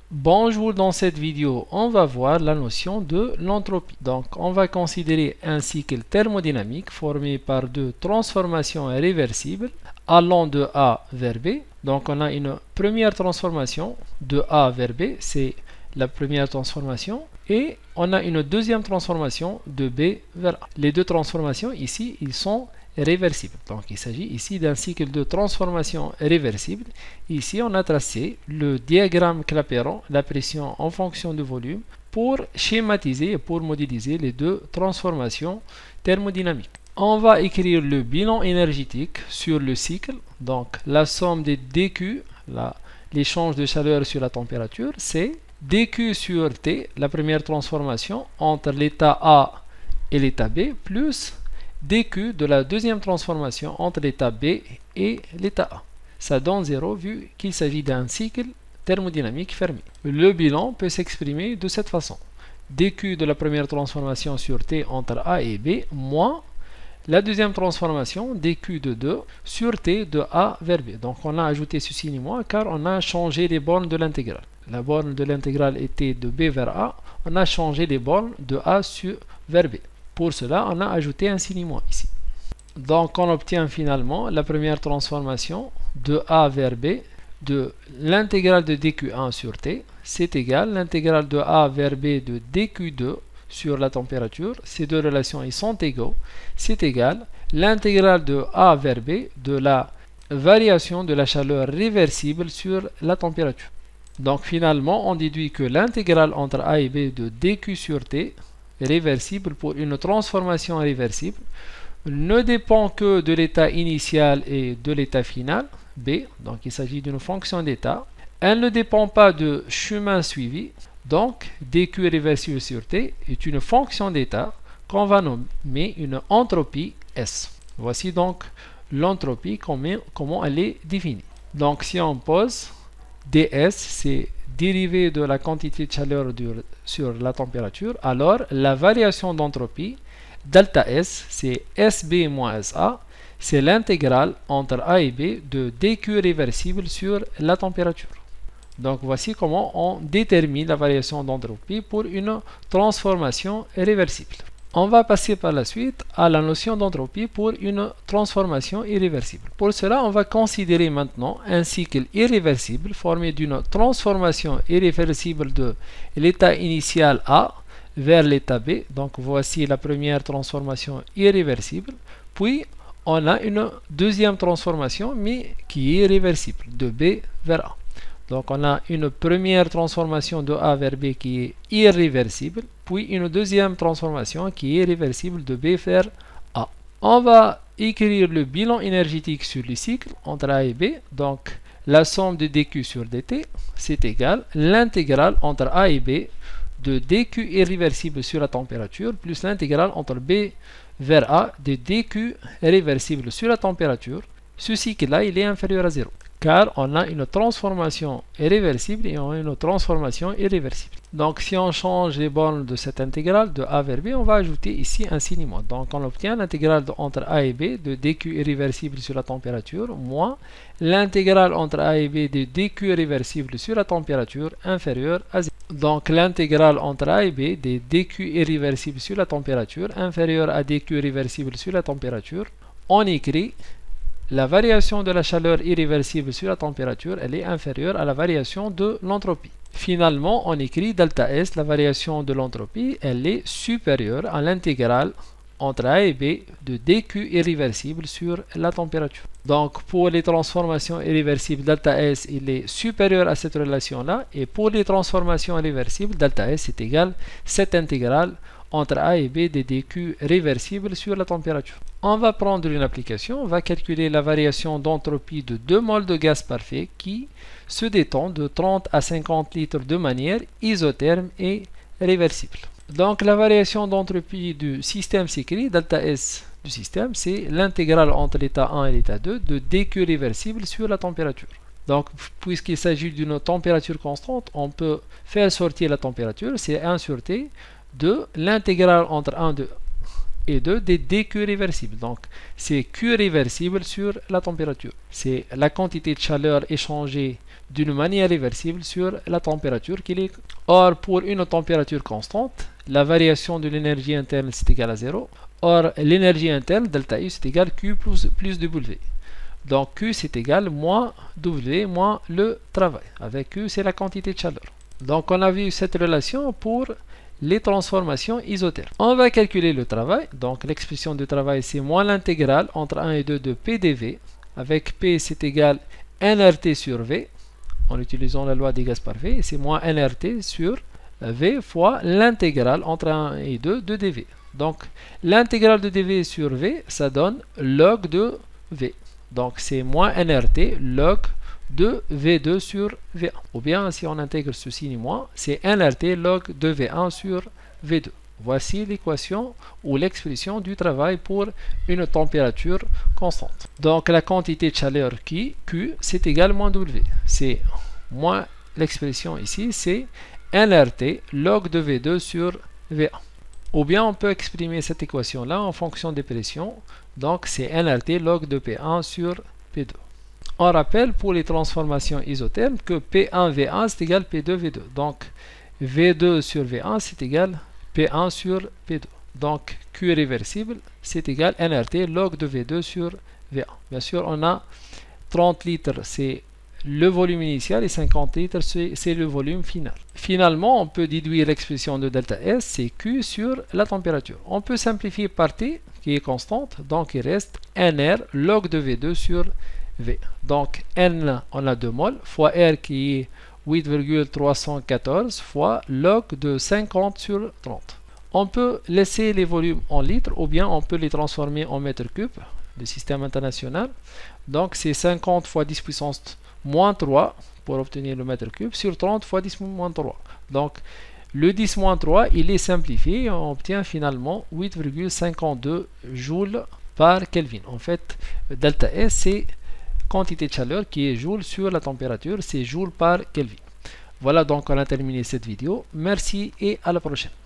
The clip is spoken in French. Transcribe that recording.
Bonjour, dans cette vidéo, on va voir la notion de l'entropie. Donc, on va considérer un cycle thermodynamique formé par deux transformations réversibles allant de A vers B. Donc, on a une première transformation de A vers B, c'est la première transformation. Et on a une deuxième transformation de B vers A. Les deux transformations ici, ils sont réversible. Donc il s'agit ici d'un cycle de transformation réversible. Ici on a tracé le diagramme Clapeyron, la pression en fonction du volume, pour schématiser et pour modéliser les deux transformations thermodynamiques. On va écrire le bilan énergétique sur le cycle. Donc la somme des dQ, l'échange de chaleur sur la température, c'est dQ sur T, la première transformation entre l'état A et l'état B, plus dQ de la deuxième transformation entre l'état B et l'état A. Ça donne 0 vu qu'il s'agit d'un cycle thermodynamique fermé. Le bilan peut s'exprimer de cette façon. dQ de la première transformation sur T entre A et B moins la deuxième transformation dQ de 2 sur T de A vers B. Donc on a ajouté ce signe moins car on a changé les bornes de l'intégrale. La borne de l'intégrale était de B vers A. On a changé les bornes de A vers B. Pour cela, on a ajouté un signe moins ici. Donc, on obtient finalement la première transformation de A vers B de l'intégrale de dQ1 sur T. C'est égal l'intégrale de A vers B de dQ2 sur la température. Ces deux relations ils sont égaux. C'est égal l'intégrale de A vers B de la variation de la chaleur réversible sur la température. Donc, finalement, on déduit que l'intégrale entre A et B de dQ sur T réversible pour une transformation réversible ne dépend que de l'état initial et de l'état final B, donc il s'agit d'une fonction d'état. Elle ne dépend pas de chemin suivi, donc dQ réversible sur T est une fonction d'état qu'on va nommer une entropie S. Voici donc l'entropie, comment elle est définie. Donc si on pose ds, c'est dérivée de la quantité de chaleur sur la température, alors la variation d'entropie, delta S, c'est SB moins SA, c'est l'intégrale entre A et B de dQ réversible sur la température. Donc voici comment on détermine la variation d'entropie pour une transformation réversible. On va passer par la suite à la notion d'entropie pour une transformation irréversible. Pour cela, on va considérer maintenant un cycle irréversible formé d'une transformation irréversible de l'état initial A vers l'état B. Donc voici la première transformation irréversible. Puis on a une deuxième transformation mais qui est réversible de B vers A. Donc on a une première transformation de A vers B qui est irréversible, puis une deuxième transformation qui est réversible de B vers A. On va écrire le bilan énergétique sur le cycle entre A et B. Donc la somme de dQ sur dt, c'est égal l'intégrale entre A et B de dQ irréversible sur la température plus l'intégrale entre B vers A de dQ réversible sur la température. Ce cycle-là, il est inférieur à 0. Car on a une transformation réversible et on a une transformation irréversible. Donc si on change les bornes de cette intégrale de A vers B, on va ajouter ici un signe moins. Donc on obtient l'intégrale entre A et B de dQ irréversible sur la température moins l'intégrale entre A et B de dQ réversible sur la température inférieure à 0. Donc l'intégrale entre A et B de dQ irréversible sur la température inférieure à dQ réversible sur la température, on écrit la variation de la chaleur irréversible sur la température, elle est inférieure à la variation de l'entropie. Finalement, on écrit delta S, la variation de l'entropie, elle est supérieure à l'intégrale entre A et B de dQ irréversible sur la température. Donc, pour les transformations irréversibles, delta S, il est supérieur à cette relation-là. Et pour les transformations réversibles, delta S est égal à cette intégrale entre A et B de dQ réversible sur la température. On va prendre une application, on va calculer la variation d'entropie de 2 moles de gaz parfait qui se détend de 30 à 50 litres de manière isotherme et réversible. Donc la variation d'entropie du système s'écrit, delta S du système, c'est l'intégrale entre l'état 1 et l'état 2 de dQ réversible sur la température. Donc puisqu'il s'agit d'une température constante, on peut faire sortir la température, c'est 1 sur T, de l'intégrale entre et 2 des dQ réversibles. Donc, c'est Q réversible sur la température. C'est la quantité de chaleur échangée d'une manière réversible sur la température qu'il est. Or, pour une température constante, la variation de l'énergie interne c'est égal à 0. Or, l'énergie interne, delta U, c'est égal à Q plus W. Donc, Q c'est égal moins W moins le travail. Avec Q, c'est la quantité de chaleur. Donc, on a vu cette relation pour les transformations isothermes. On va calculer le travail. Donc, l'expression de travail, c'est moins l'intégrale entre 1 et 2 de PdV. Avec P, c'est égal à nRT sur V, en utilisant la loi des gaz par V. C'est moins nRT sur V fois l'intégrale entre 1 et 2 de dV. Donc, l'intégrale de dV sur V, ça donne log de V. Donc, c'est moins nRT log de V2 sur V1. Ou bien, si on intègre ce signe moins, c'est nRT log de V1 sur V2. Voici l'équation ou l'expression du travail pour une température constante. Donc, la quantité de chaleur Q, c'est égal à moins W. C'est moins l'expression ici, c'est nRT log de V2 sur V1. Ou bien, on peut exprimer cette équation-là en fonction des pressions. Donc, c'est nRT log de P1 sur P2. On rappelle pour les transformations isothermes que P1V1 c'est égal à P2V2. Donc, V2 sur V1 c'est égal à P1 sur P2. Donc, Q réversible c'est égal à nRT log de V2 sur V1. Bien sûr, on a 30 litres, c'est le volume initial, et 50 litres, c'est le volume final. Finalement, on peut déduire l'expression de delta S, c'est Q sur la température. On peut simplifier par T, qui est constante, donc il reste NR log de V2 sur V. Donc, N, on a 2 moles, fois R qui est 8,314 fois log de 50 sur 30. On peut laisser les volumes en litres, ou bien on peut les transformer en mètres cubes, le système international. Donc, c'est 50 fois 10 puissance moins 3 pour obtenir le mètre cube sur 30 fois 10 moins 3. Donc, le 10 moins 3, il est simplifié et on obtient finalement 8,52 joules par Kelvin. En fait, delta S, c'est quantité de chaleur qui est joule sur la température, c'est joule par Kelvin. Voilà, donc on a terminé cette vidéo. Merci et à la prochaine.